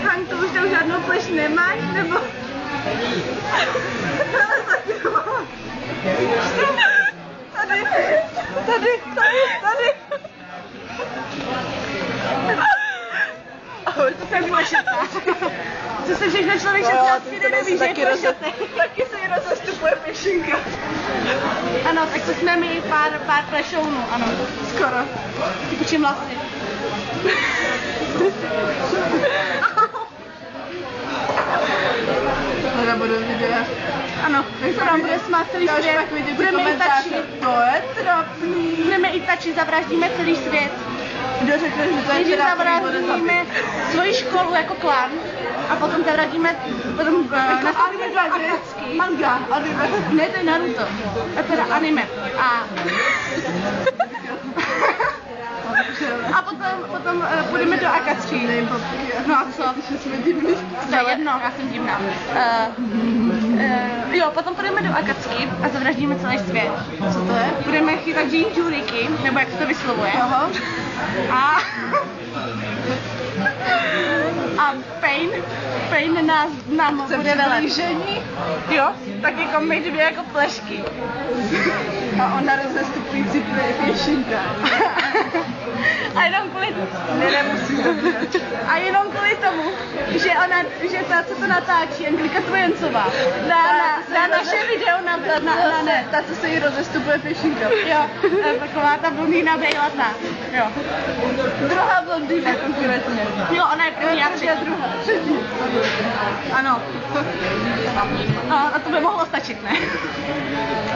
Hank, to už tam žádnou pleš nemáš, nebo? Tady. Ahoj, to jsem šatá. Co se všechno člověk šatá, přijde neví, že je to šatek. Taky se jí rozestupuje pěšinka. Ano, tak to jsme my pár plešounů, ano. Skoro. Učím vlasy. Tohle budu videa. Ano, to nám bude smát celý svět. Budeme i tačit. To je trapný. Budeme i tačit, zavraždíme celý svět. Kdo řekne, že to je trapný? Zavraždíme svoji školu jako klan. A potom zavraždíme, nastavíme do Akatsuki. Manga, anime. Ne, to je Naruto. A teda anime. A potom půjdeme do Akatsuki. No a co? To je jedno, já jsem divná. Jo, potom půjdeme do Akatsuki a zavraždíme celý svět. Co to je? Budeme chytat Jinchuriky, nebo jak se to vyslovuje. Aha. A Pain nám bude velet. Jo, tak jako my dvě jako plešky. A ona rozestupující pěšinka. A jenom kvůli tomu, že ta, co to natáčí, Anglika Tvojencová, na naše video ta, co se jí rozestupuje pěšinka. Jo, taková ta blondýna bejlatá. Jo. Druhá blondýna konkrétně. Jo, ona je první a třetí. Třetí. Ano. No, a to by mohlo stačit, ne?